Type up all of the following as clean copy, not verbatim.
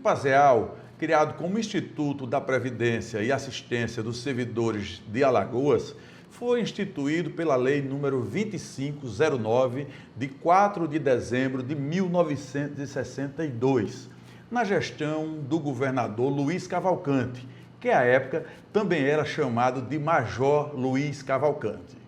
IPASEAL, criado como Instituto da Previdência e Assistência dos Servidores de Alagoas, foi instituído pela Lei nº 2509, de 4 de dezembro de 1962, na gestão do governador Luiz Cavalcante, que à época também era chamado de Major Luiz Cavalcante.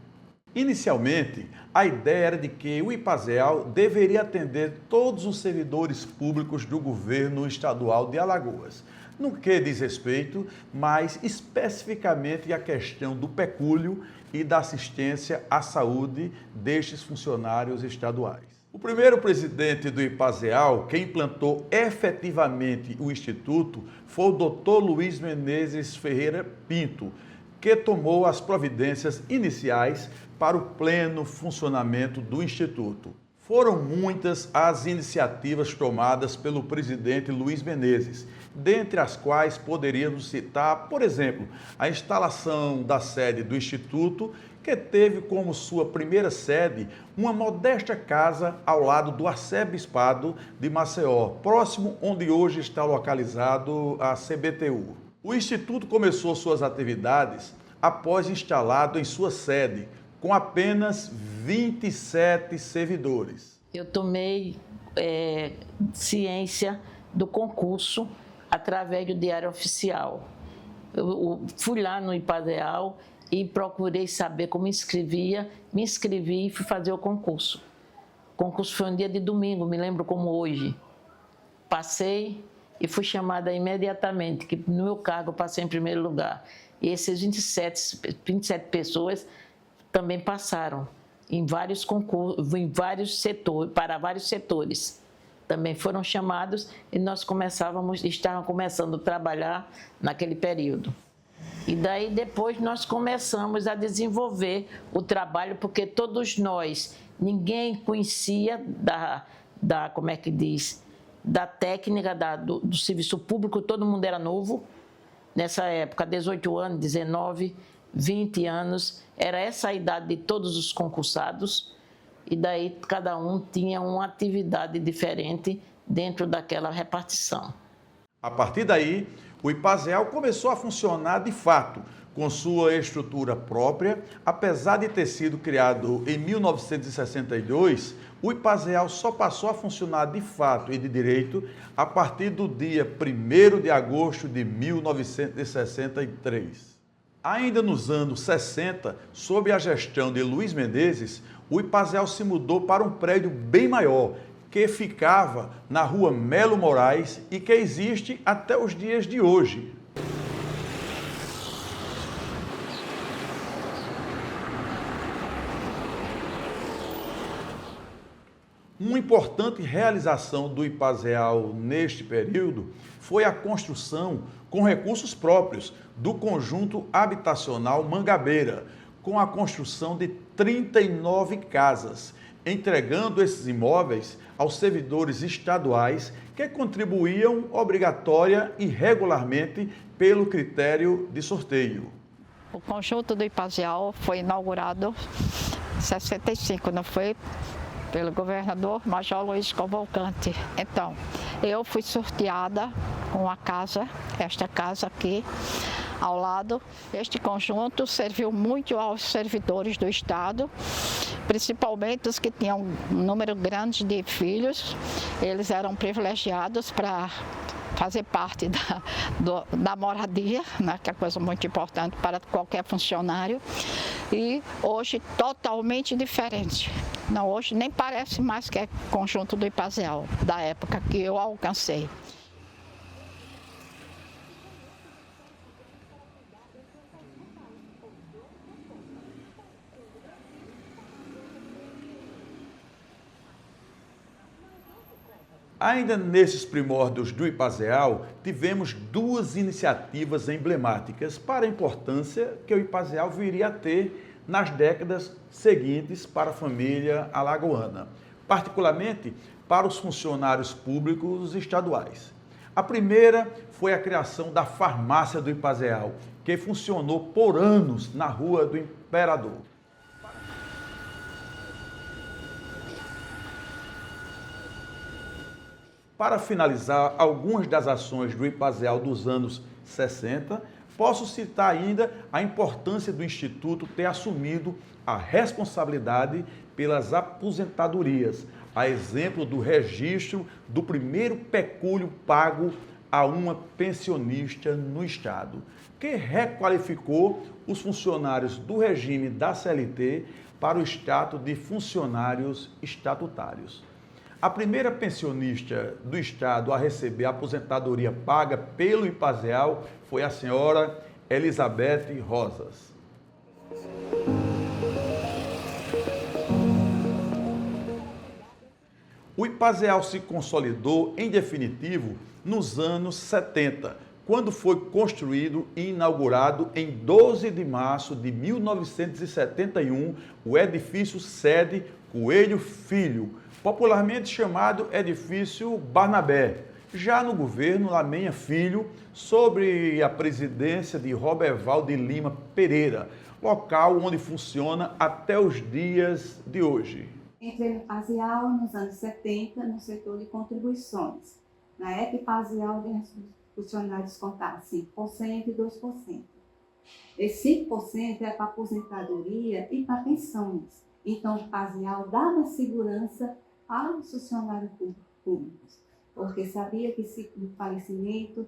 Inicialmente, a ideia era de que o IPASEAL deveria atender todos os servidores públicos do governo estadual de Alagoas, no que diz respeito, mais especificamente à questão do pecúlio e da assistência à saúde destes funcionários estaduais. O primeiro presidente do IPASEAL, que implantou efetivamente o Instituto, foi o Dr. Luiz Menezes Ferreira Pinto, que tomou as providências iniciais para o pleno funcionamento do Instituto. Foram muitas as iniciativas tomadas pelo presidente Luiz Menezes, dentre as quais poderíamos citar, por exemplo, a instalação da sede do Instituto, que teve como sua primeira sede uma modesta casa ao lado do arcebispado de Maceió, próximo onde hoje está localizado a CBTU. O Instituto começou suas atividades após instalado em sua sede, com apenas 27 servidores. Eu tomei ciência do concurso através do Diário Oficial. Eu fui lá no IPASEAL e procurei saber como inscrevia, me inscrevi e fui fazer o concurso. O concurso foi um dia de domingo, me lembro como hoje. Passei e fui chamada imediatamente, que no meu cargo eu passei em primeiro lugar. E esses 27 pessoas também passaram em vários concursos, em vários setores, para vários setores. Também foram chamados e nós estávamos começando a trabalhar naquele período. E daí depois nós começamos a desenvolver o trabalho, porque todos nós, ninguém conhecia como é que diz, da técnica do serviço público, todo mundo era novo. Nessa época, 18 anos, 19, 20 anos, era essa a idade de todos os concursados, e daí cada um tinha uma atividade diferente dentro daquela repartição. A partir daí, o IPASEAL começou a funcionar de fato, com sua estrutura própria. Apesar de ter sido criado em 1962, o IPASEAL só passou a funcionar de fato e de direito a partir do dia 1º de agosto de 1963. Ainda nos anos 60, sob a gestão de Luiz Menezes, o IPASEAL se mudou para um prédio bem maior, que ficava na rua Melo Moraes e que existe até os dias de hoje. Uma importante realização do IPASEAL neste período foi a construção, com recursos próprios, do conjunto habitacional Mangabeira, com a construção de 39 casas, entregando esses imóveis aos servidores estaduais que contribuíam obrigatória e regularmente pelo critério de sorteio. O conjunto do IPASEAL foi inaugurado em 65, não foi? Pelo governador Major Luiz Cavalcante. Então, eu fui sorteada com a casa, esta casa aqui, ao lado. Este conjunto serviu muito aos servidores do Estado, principalmente os que tinham um número grande de filhos. Eles eram privilegiados para fazer parte da moradia, né, que é coisa muito importante para qualquer funcionário. E hoje totalmente diferente. Não, hoje nem parece mais que é conjunto do IPASEAL, da época que eu alcancei. Ainda nesses primórdios do IPASEAL, tivemos duas iniciativas emblemáticas para a importância que o IPASEAL viria a ter nas décadas seguintes para a família alagoana, particularmente para os funcionários públicos estaduais. A primeira foi a criação da farmácia do IPASEAL, que funcionou por anos na Rua do Imperador. Para finalizar algumas das ações do IPASEAL dos anos 60, posso citar ainda a importância do Instituto ter assumido a responsabilidade pelas aposentadorias, a exemplo do registro do primeiro pecúlio pago a uma pensionista no Estado, que requalificou os funcionários do regime da CLT para o status de funcionários estatutários. A primeira pensionista do Estado a receber a aposentadoria paga pelo IPASEAL foi a senhora Elizabeth Rosas. O IPASEAL se consolidou, em definitivo, nos anos 70, quando foi construído e inaugurado em 12 de março de 1971 o edifício sede Coelho Filho, popularmente chamado Edifício Barnabé, já no governo Lamenha Filho, sob a presidência de Roberval de Lima Pereira, local onde funciona até os dias de hoje. Entrei no IPASEAL nos anos 70, no setor de contribuições. Na época, IPASEAL os funcionários descontavam 5% e 2%. Esse 5% era para aposentadoria e para pensões. Então, o IPASEAL dava segurança para os funcionários públicos, porque sabia que se o falecimento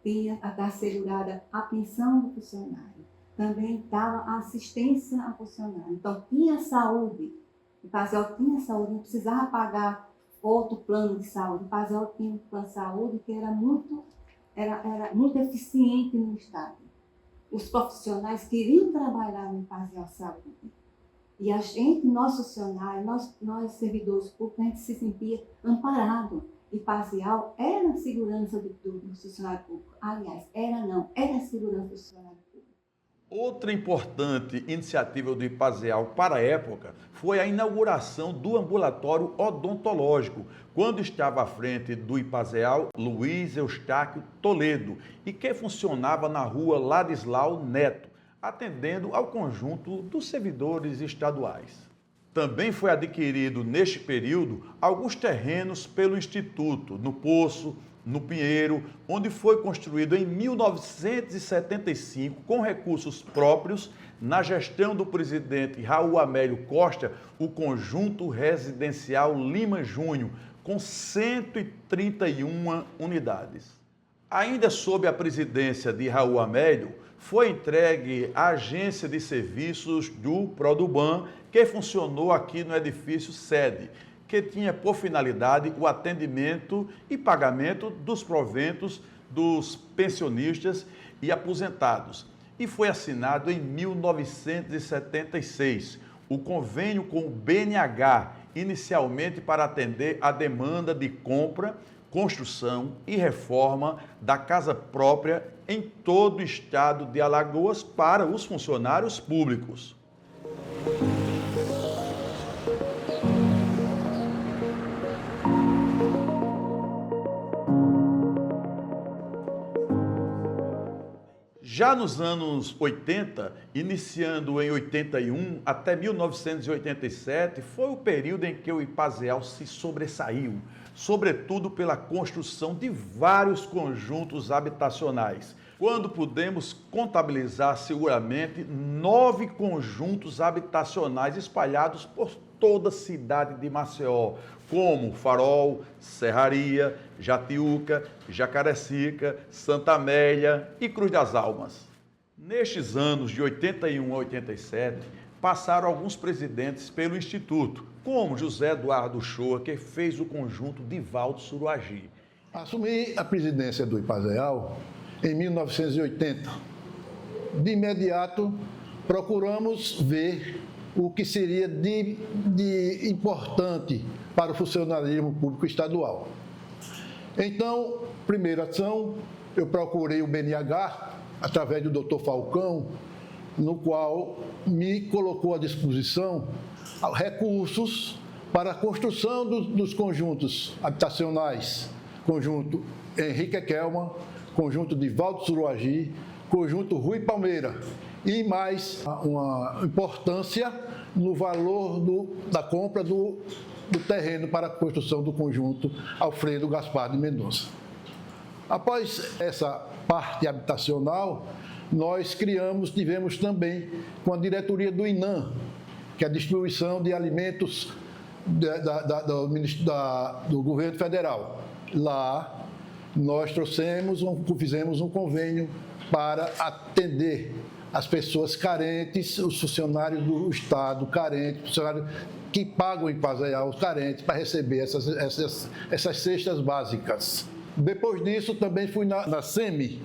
tinha a dar assegurada a pensão do funcionário. Também dava assistência ao funcionário. Então, tinha saúde. O IPASEAL tinha saúde, não precisava pagar outro plano de saúde. O IPASEAL tinha um plano de saúde que era muito eficiente no Estado. Os profissionais queriam trabalhar no IPASEAL Saúde. E a gente, nós funcionários, nós servidores públicos, a gente se sentia amparado. IPASEAL era a segurança do funcionário público. Aliás, era a segurança do funcionário público. Outra importante iniciativa do IPASEAL para a época foi a inauguração do ambulatório odontológico, quando estava à frente do IPASEAL Luiz Eustáquio Toledo, e que funcionava na rua Ladislau Neto, atendendo ao conjunto dos servidores estaduais. Também foi adquirido neste período alguns terrenos pelo Instituto, no Poço, no Pinheiro, onde foi construído em 1975, com recursos próprios, na gestão do presidente Raul Amélio Costa, o conjunto residencial Lima Júnior, com 131 unidades. Ainda sob a presidência de Raul Amélio, foi entregue à agência de serviços do Produban, que funcionou aqui no edifício sede, que tinha por finalidade o atendimento e pagamento dos proventos dos pensionistas e aposentados. E foi assinado em 1976 o convênio com o BNH, inicialmente para atender a demanda de compra, construção e reforma da casa própria em todo o estado de Alagoas para os funcionários públicos. Já nos anos 80, iniciando em 81 até 1987, foi o período em que o IPASEAL se sobressaiu, sobretudo pela construção de vários conjuntos habitacionais, quando pudemos contabilizar seguramente 9 conjuntos habitacionais espalhados por toda a cidade de Maceió, como Farol, Serraria, Jatiuca, Jacarecica, Santa Amélia e Cruz das Almas. Nestes anos de 81 a 87, passaram alguns presidentes pelo Instituto, como José Eduardo Shoa, que fez o conjunto de Valdo Suruagi. Assumi a presidência do IPASEAL em 1980. De imediato, procuramos ver o que seria de importante para o funcionalismo público estadual. Então, primeira ação, eu procurei o BNH, através do Dr. Falcão, no qual me colocou à disposição recursos para a construção dos conjuntos habitacionais, conjunto Henrique Kelman, conjunto de Valdo Suruagi, conjunto Rui Palmeira, e mais uma importância no valor da compra do do terreno para a construção do conjunto Alfredo Gaspar de Mendonça. Após essa parte habitacional, nós tivemos também com a diretoria do INAM, que é a distribuição de alimentos do governo federal. Lá, nós fizemos um convênio para atender as pessoas carentes, os funcionários do Estado carentes, funcionários que pagam o IPASEAL, os carentes, para receber essas cestas básicas. Depois disso, também fui na SEMI,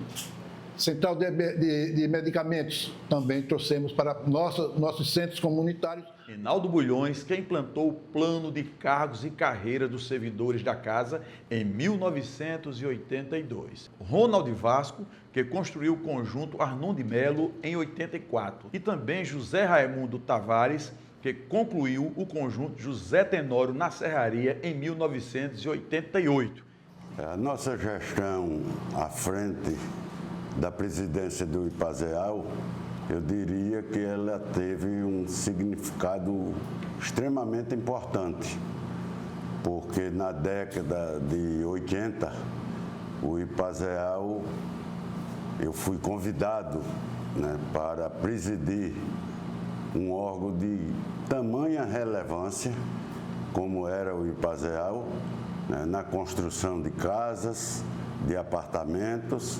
Central de Medicamentos, também trouxemos para nossos centros comunitários. Reinaldo Bulhões, que implantou o plano de cargos e carreira dos servidores da Casa em 1982. Ronald Vasco, que construiu o conjunto Arnon de Melo em 84. E também José Raimundo Tavares, que concluiu o conjunto José Tenório na Serraria em 1988. A nossa gestão à frente da presidência do IPASEAL, eu diria que ela teve um significado extremamente importante, porque na década de 80, o IPASEAL, eu fui convidado, né, para presidir um órgão de tamanha relevância, como era o IPASEAL, né, na construção de casas, de apartamentos,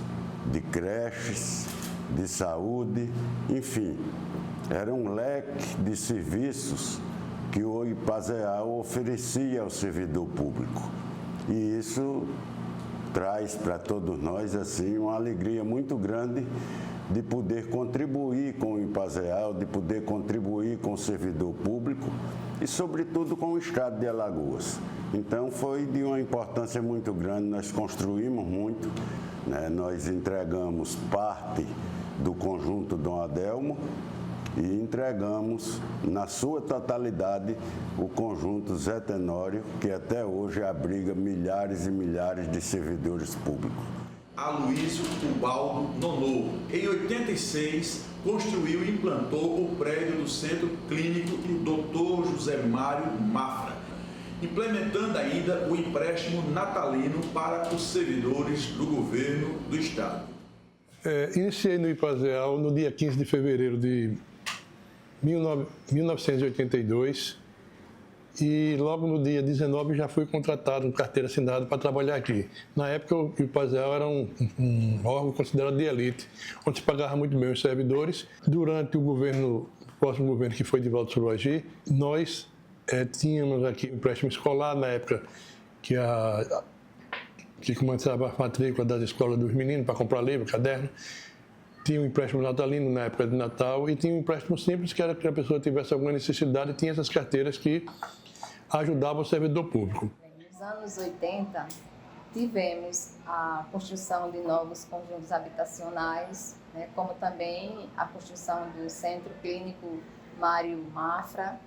de creches, de saúde, enfim, era um leque de serviços que o IPASEAL oferecia ao servidor público. E isso traz para todos nós assim uma alegria muito grande de poder contribuir com o IPASEAL, de poder contribuir com o servidor público e, sobretudo, com o Estado de Alagoas. Então, foi de uma importância muito grande, nós construímos muito, né? Nós entregamos parte do conjunto Dom Adelmo e entregamos, na sua totalidade, o conjunto Zé Tenório, que até hoje abriga milhares e milhares de servidores públicos. Aloísio Ubaldo Nonô, em 86, construiu e implantou o prédio do Centro Clínico Dr. José Mário Mafra, implementando ainda o empréstimo natalino para os servidores do governo do Estado. Iniciei no IPASEAL no dia 15 de fevereiro de 1982 e logo no dia 19 já fui contratado, carteira assinada, para trabalhar aqui. Na época o IPASEAL era um órgão considerado de elite, onde se pagava muito bem os servidores. Durante o próximo governo, que foi de Valdo Suruagi, nós tínhamos aqui um empréstimo escolar na época que começava a matrícula das escolas dos meninos para comprar livro, caderno. Tinha um empréstimo natalino na época de Natal e tinha um empréstimo simples, que era que a pessoa tivesse alguma necessidade e tinha essas carteiras que ajudavam o servidor público. Nos anos 80, tivemos a construção de novos conjuntos habitacionais, né, como também a construção do Centro Clínico Mário Mafra.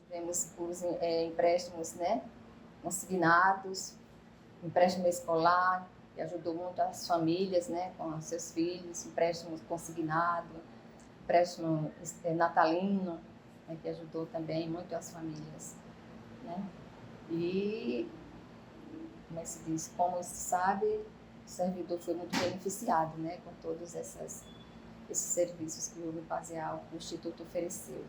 Tivemos os empréstimos, né, consignados, empréstimo escolar, que ajudou muito as famílias, né, com seus filhos, empréstimo consignado, empréstimo natalino, né, que ajudou também muito as famílias, né? E, como se sabe, o servidor foi muito beneficiado, né, com todos esses serviços que o IPASEAL, o Instituto, ofereceu.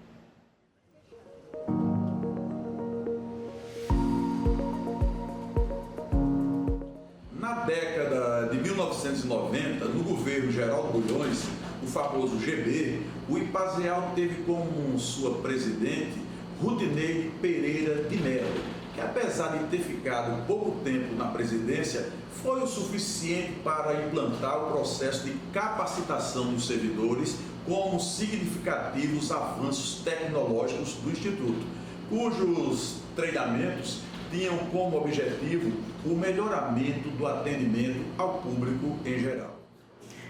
Na década de 1990, no governo Geraldo Bulhões, o famoso GB, o IPASEAL teve como sua presidente Rudineide Pereira de Melo, que apesar de ter ficado pouco tempo na presidência, foi o suficiente para implantar o processo de capacitação dos servidores com significativos avanços tecnológicos do Instituto, cujos treinamentos tinham como objetivo o melhoramento do atendimento ao público em geral.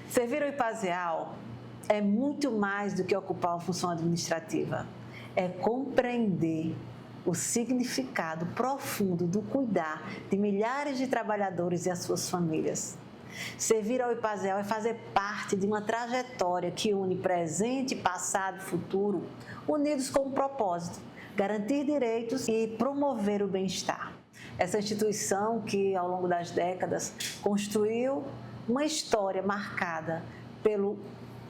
Servir ao IPASEAL é muito mais do que ocupar uma função administrativa. É compreender o significado profundo do cuidar de milhares de trabalhadores e as suas famílias. Servir ao IPASEAL é fazer parte de uma trajetória que une presente, passado e futuro, unidos com um propósito: garantir direitos e promover o bem-estar. Essa instituição que, ao longo das décadas, construiu uma história marcada pelo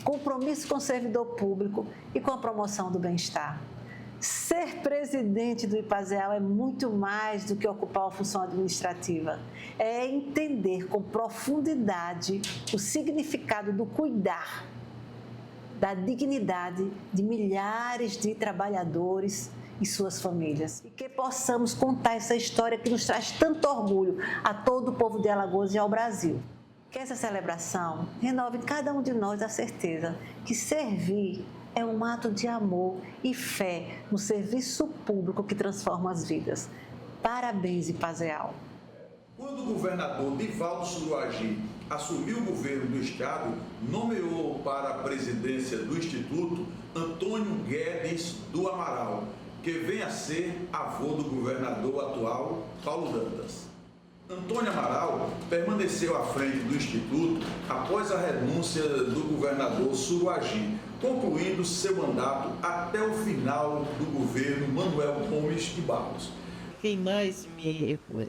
compromisso com o servidor público e com a promoção do bem-estar. Ser presidente do IPASEAL é muito mais do que ocupar uma função administrativa. É entender com profundidade o significado do cuidar, da dignidade de milhares de trabalhadores e suas famílias. E que possamos contar essa história que nos traz tanto orgulho a todo o povo de Alagoas e ao Brasil. Que essa celebração renove em cada um de nós a certeza que servir é um ato de amor e fé no serviço público que transforma as vidas. Parabéns, IPASEAL. Quando o governador Divaldo Suruagi assumiu o governo do estado, nomeou para a presidência do Instituto Antônio Guedes do Amaral, que vem a ser avô do governador atual, Paulo Dantas. Antônio Amaral permaneceu à frente do Instituto após a renúncia do governador Suruagi, concluindo seu mandato até o final do governo Manuel Gomes de Barros. Quem mais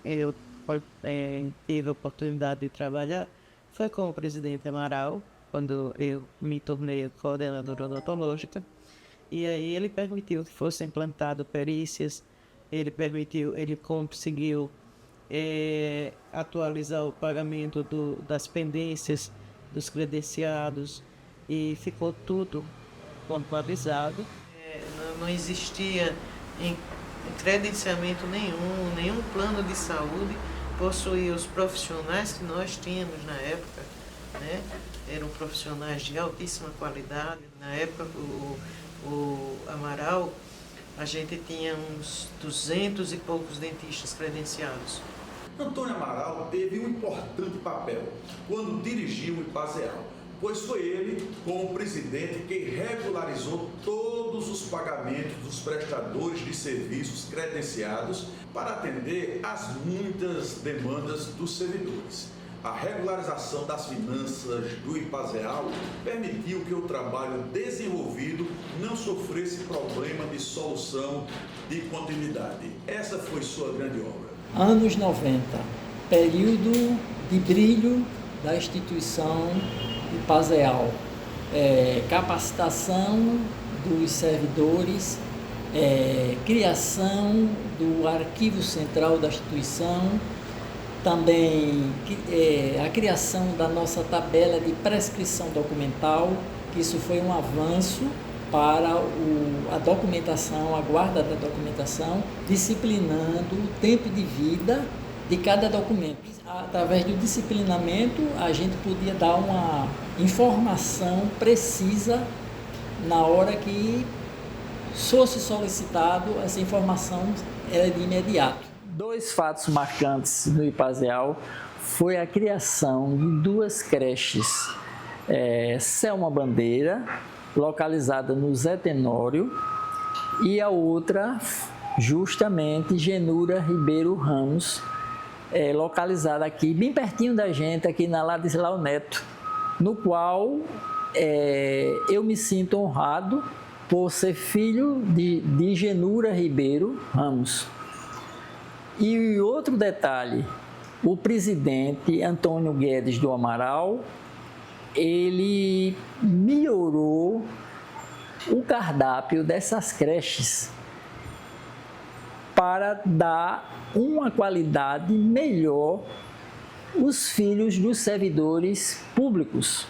eu tive a oportunidade de trabalhar foi com o presidente Amaral, quando eu me tornei coordenadora odontológica, e aí ele permitiu que fossem implantadas perícias, ele conseguiu atualizar o pagamento das pendências dos credenciados e ficou tudo pontualizado. Não existia credenciamento nenhum plano de saúde possuía os profissionais que nós tínhamos na época, né? Eram profissionais de altíssima qualidade. Na época, o Amaral, a gente tinha uns 200 e poucos dentistas credenciados. Antônio Amaral teve um importante papel quando dirigiu o IPASEAL, pois foi ele, como presidente, que regularizou todos os pagamentos dos prestadores de serviços credenciados para atender às muitas demandas dos servidores. A regularização das finanças do IPASEAL permitiu que o trabalho desenvolvido não sofresse problema de solução de continuidade. Essa foi sua grande obra. Anos 90, período de brilho da instituição IPASEAL, capacitação dos servidores, criação do arquivo central da instituição, também a criação da nossa tabela de prescrição documental, que isso foi um avanço para a documentação, a guarda da documentação, disciplinando o tempo de vida de cada documento. Através do disciplinamento, a gente podia dar uma informação precisa na hora que fosse solicitado, essa informação era de imediato. 2 fatos marcantes no IPASEAL foi a criação de 2 creches, Selma Bandeira, localizada no Zé Tenório, e a outra, justamente, Genura Ribeiro Ramos, localizada aqui, bem pertinho da gente, aqui na Ladislau Neto, no qual eu me sinto honrado por ser filho de Genura Ribeiro Ramos. E outro detalhe, o presidente Antônio Guedes do Amaral, ele melhorou o cardápio dessas creches para dar uma qualidade melhor aos filhos dos servidores públicos.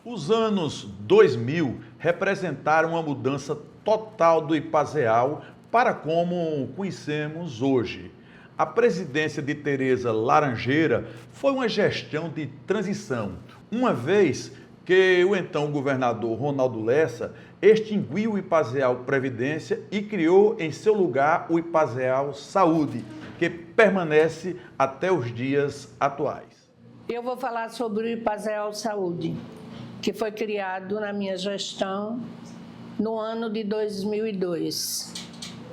Os anos 2000 representaram uma mudança total do IPASEAL para como conhecemos hoje. A presidência de Tereza Laranjeira foi uma gestão de transição, uma vez que o então governador Ronaldo Lessa extinguiu o IPASEAL Previdência e criou em seu lugar o IPASEAL Saúde, que permanece até os dias atuais. Eu vou falar sobre o IPASEAL Saúde, que foi criado na minha gestão no ano de 2002.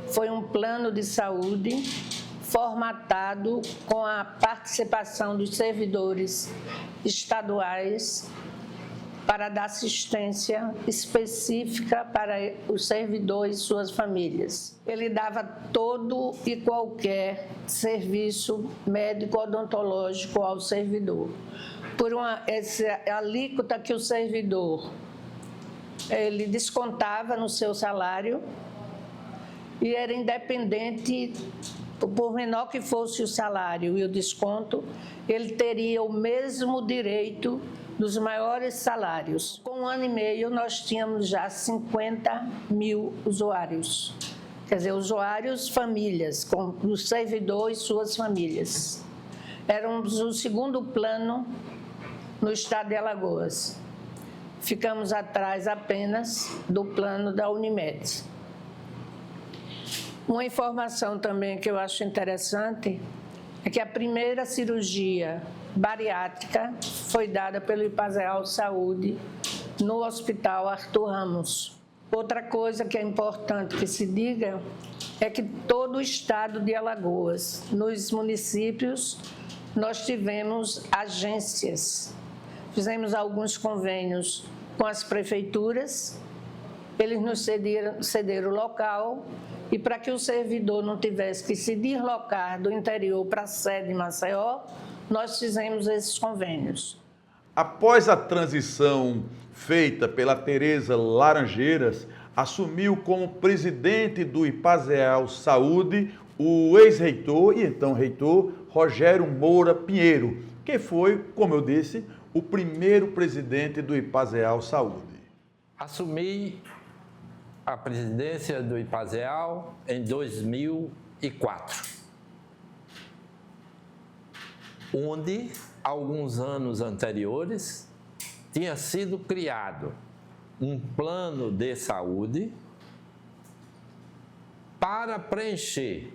Foi um plano de saúde formatado com a participação dos servidores estaduais para dar assistência específica para os servidores e suas famílias. Ele dava todo e qualquer serviço médico-odontológico ao servidor. Por essa alíquota que o servidor ele descontava no seu salário e era independente, por menor que fosse o salário e o desconto, ele teria o mesmo direito dos maiores salários. Com 1 ano e meio, nós tínhamos já 50 mil usuários. Quer dizer, usuários, famílias, com o servidor e suas famílias. Éramos o segundo plano no estado de Alagoas. Ficamos atrás apenas do plano da Unimed. Uma informação também que eu acho interessante é que a primeira cirurgia bariátrica foi dada pelo Ipazeal Saúde no Hospital Arthur Ramos. Outra coisa que é importante que se diga é que todo o estado de Alagoas, nos municípios, nós tivemos agências. Fizemos alguns convênios com as prefeituras, eles nos cederam o local e para que o servidor não tivesse que se deslocar do interior para a sede em Maceió, nós fizemos esses convênios. Após a transição feita pela Tereza Laranjeiras, assumiu como presidente do Ipazeal Saúde o ex-reitor e então reitor Rogério Moura Pinheiro, que foi, como eu disse, o primeiro presidente do Ipazeal Saúde. Assumi a presidência do Ipazeal em 2004. Onde, alguns anos anteriores, tinha sido criado um plano de saúde para preencher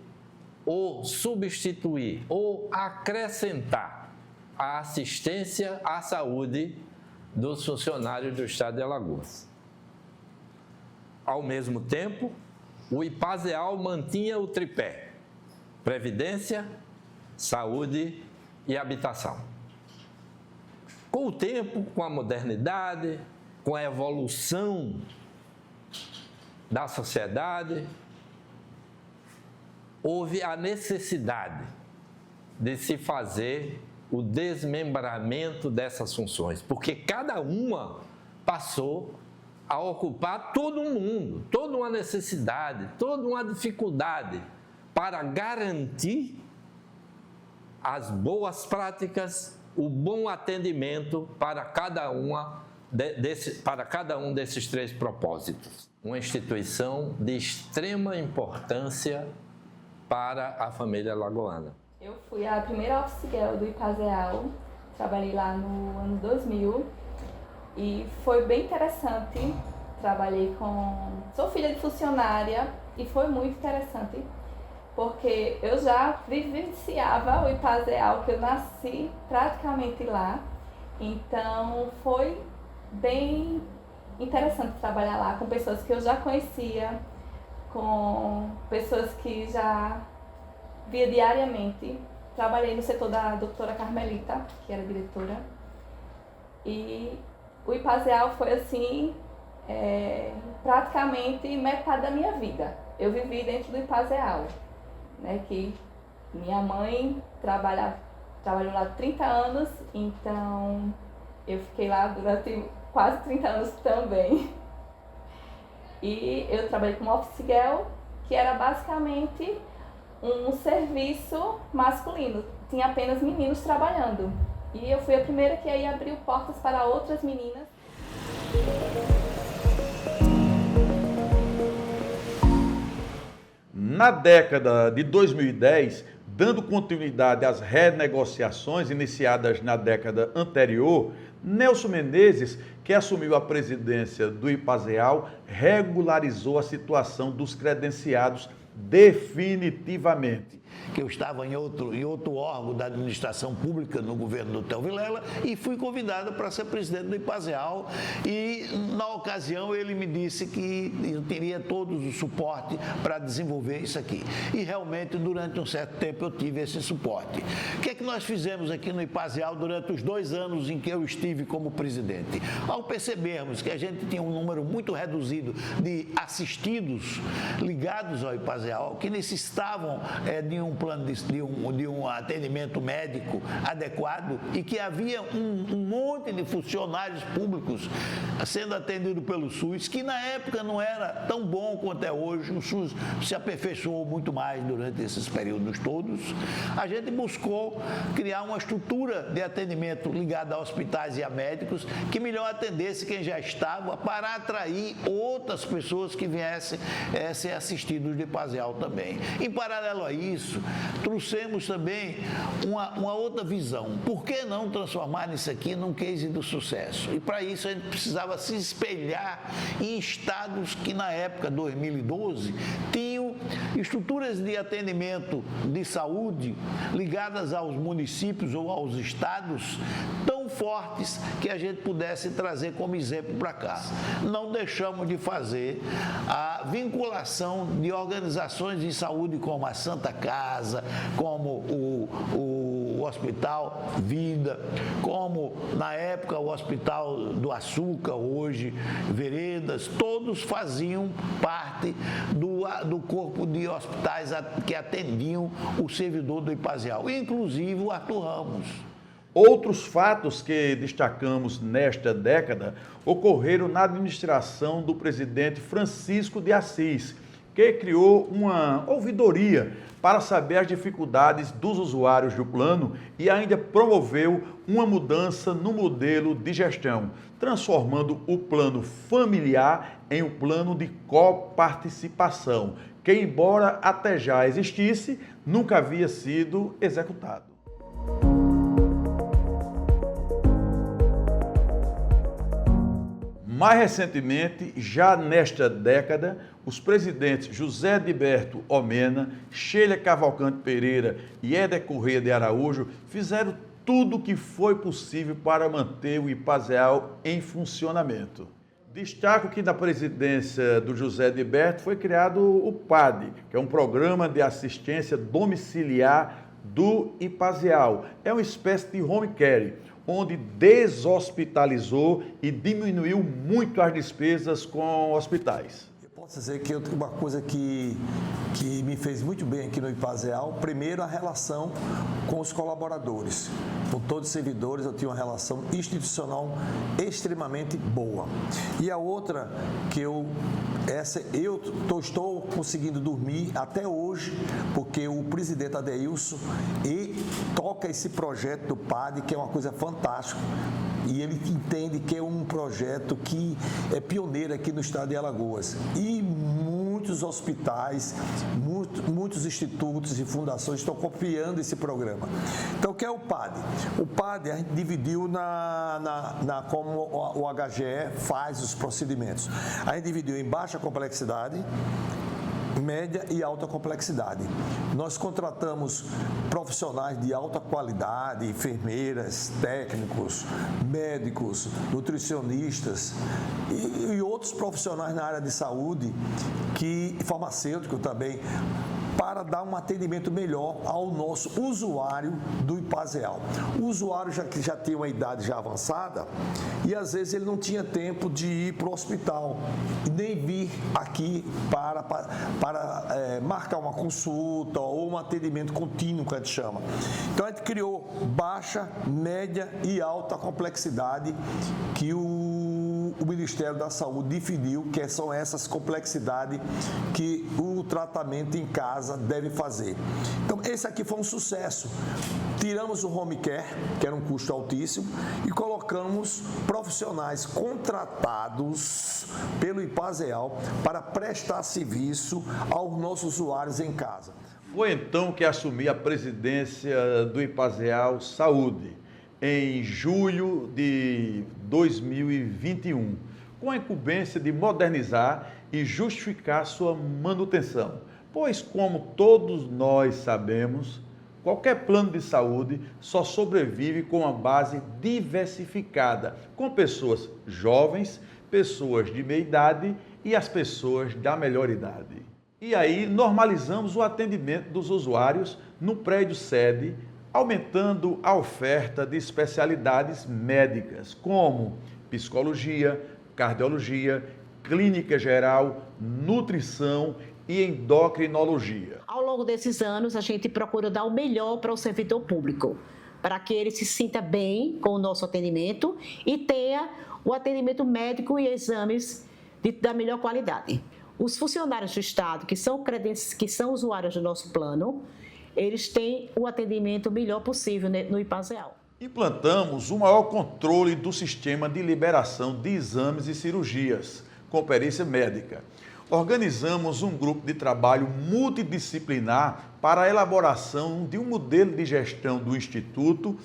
ou substituir ou acrescentar a assistência à saúde dos funcionários do estado de Alagoas. Ao mesmo tempo, o Ipazeal mantinha o tripé: previdência, saúde e habitação. Com o tempo, com a modernidade, com a evolução da sociedade, houve a necessidade de se fazer o desmembramento dessas funções, porque cada uma passou a ocupar todo um mundo, toda uma necessidade, toda uma dificuldade para garantir as boas práticas, o bom atendimento para cada um desses três propósitos. Uma instituição de extrema importância para a família alagoana. Eu fui a primeira office girl do Ipazeal, trabalhei lá no ano 2000 e foi bem interessante. Trabalhei sou filha de funcionária e foi muito interessante, porque eu já vivenciava o Ipazeal, que eu nasci praticamente lá, então foi bem interessante trabalhar lá com pessoas que eu já conhecia, com pessoas que já via diariamente. Trabalhei no setor da doutora Carmelita, que era diretora, e o Ipazeal foi assim, praticamente metade da minha vida. Eu vivi dentro do Ipazeal, né, que minha mãe trabalhou lá 30 anos, então eu fiquei lá durante quase 30 anos também. E eu trabalhei como office girl, que era basicamente um serviço masculino. Tinha apenas meninos trabalhando. E eu fui a primeira que aí abriu portas para outras meninas. Na década de 2010, dando continuidade às renegociações iniciadas na década anterior, Nelson Menezes, que assumiu a presidência do Ipazeal, regularizou a situação dos credenciados definitivamente. Que eu estava em outro órgão da administração pública no governo do Theo Vilela e fui convidado para ser presidente do IPASEAL, e na ocasião ele me disse que eu teria todo o suporte para desenvolver isso aqui. E realmente durante um certo tempo eu tive esse suporte. O que é que nós fizemos aqui no IPASEAL durante os 2 anos em que eu estive como presidente? Ao percebermos que a gente tinha um número muito reduzido de assistidos ligados ao IPASEAL, que necessitavam de um plano de um atendimento médico adequado, e que havia um monte de funcionários públicos sendo atendidos pelo SUS, que na época não era tão bom quanto é hoje. O SUS se aperfeiçoou muito mais durante esses períodos todos. A gente buscou criar uma estrutura de atendimento ligada a hospitais e a médicos que melhor atendesse quem já estava, para atrair outras pessoas que viessem ser assistidos de IPASEAL também. Em paralelo a isso, trouxemos também uma outra visão. Por que não transformar isso aqui num case do sucesso? E para isso a gente precisava se espelhar em estados que na época, 2012, tinham estruturas de atendimento de saúde ligadas aos municípios ou aos estados tão fortes que a gente pudesse trazer como exemplo para cá. Não deixamos de fazer a vinculação de organizações de saúde como a Santa Casa, como o Hospital Vida, como na época o Hospital do Açúcar, hoje Veredas, todos faziam parte do corpo de hospitais que atendiam o servidor do IPASEAL, inclusive o Arthur Ramos. Outros fatos que destacamos nesta década ocorreram na administração do presidente Francisco de Assis, que criou uma ouvidoria para saber as dificuldades dos usuários do plano e ainda promoveu uma mudança no modelo de gestão, transformando o plano familiar em um plano de coparticipação, que, embora até já existisse, nunca havia sido executado. Mais recentemente, já nesta década, os presidentes José Edilberto Omena, Sheila Cavalcante Pereira e Éder Corrêa de Araújo fizeram tudo o que foi possível para manter o IPASEAL em funcionamento. Destaco que na presidência do José Edilberto foi criado o PAD, que é um programa de assistência domiciliar do IPASEAL. É uma espécie de home care, onde deshospitalizou e diminuiu muito as despesas com hospitais. Posso dizer que uma coisa que me fez muito bem aqui no IPASEAL, primeiro a relação com os colaboradores. Com todos os servidores eu tinha uma relação institucional extremamente boa. E a outra que eu estou conseguindo dormir até hoje, porque o presidente Adeilson toca esse projeto do PAD, que é uma coisa fantástica. E ele entende que é um projeto que é pioneiro aqui no estado de Alagoas. E muitos hospitais, muitos institutos e fundações estão copiando esse programa. Então, o que é o PAD? O PAD a gente dividiu como o HGE faz os procedimentos. A gente dividiu em baixa complexidade, média e alta complexidade. Nós contratamos profissionais de alta qualidade, enfermeiras, técnicos, médicos, nutricionistas e outros profissionais na área de saúde, farmacêutico também, para dar um atendimento melhor ao nosso usuário do IPASEAL. O usuário que já tem uma idade já avançada e às vezes ele não tinha tempo de ir para o hospital e nem vir aqui para marcar uma consulta ou um atendimento contínuo, que a gente chama. Então a gente criou baixa, média e alta complexidade que o Ministério da Saúde definiu que são essas complexidades que o tratamento em casa deve fazer. Então, esse aqui foi um sucesso. Tiramos o home care, que era um custo altíssimo, e colocamos profissionais contratados pelo IPASEAL para prestar serviço aos nossos usuários em casa. Foi então que assumi a presidência do IPASEAL Saúde, em julho de 2021, com a incumbência de modernizar e justificar sua manutenção. pois, como todos nós sabemos, qualquer plano de saúde só sobrevive com uma base diversificada, com pessoas jovens, pessoas de meia idade e as pessoas da melhor idade. E aí normalizamos o atendimento dos usuários no prédio sede, aumentando a oferta de especialidades médicas, como psicologia, cardiologia, clínica geral, nutrição e endocrinologia. Ao longo desses anos, a gente procura dar o melhor para o servidor público, para que ele se sinta bem com o nosso atendimento e tenha o atendimento médico e exames da melhor qualidade. Os funcionários do Estado, que são usuários do nosso plano, eles têm o atendimento melhor possível no IPASEAL. Implantamos o maior controle do sistema de liberação de exames e cirurgias, com perícia médica. Organizamos um grupo de trabalho multidisciplinar para a elaboração de um modelo de gestão do Instituto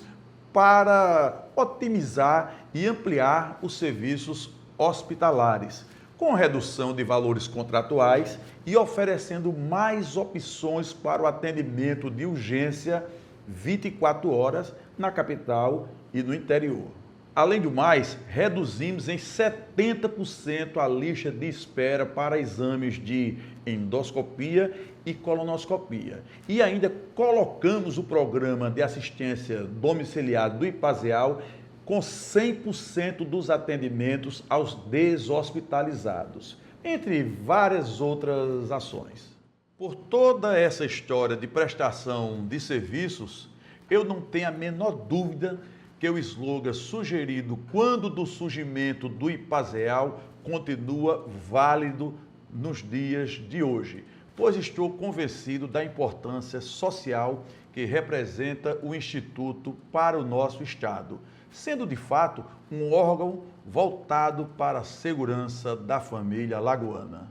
para otimizar e ampliar os serviços hospitalares, com redução de valores contratuais e oferecendo mais opções para o atendimento de urgência 24 horas na capital e no interior. Além do mais, reduzimos em 70% a lista de espera para exames de endoscopia e colonoscopia. E ainda colocamos o programa de assistência domiciliar do IPASEAL com 100% dos atendimentos aos deshospitalizados, entre várias outras ações. Por toda essa história de prestação de serviços, eu não tenho a menor dúvida que o slogan sugerido quando do surgimento do IPASEAL continua válido nos dias de hoje, pois estou convencido da importância social que representa o Instituto para o nosso Estado, sendo de fato um órgão voltado para a segurança da família lagoana.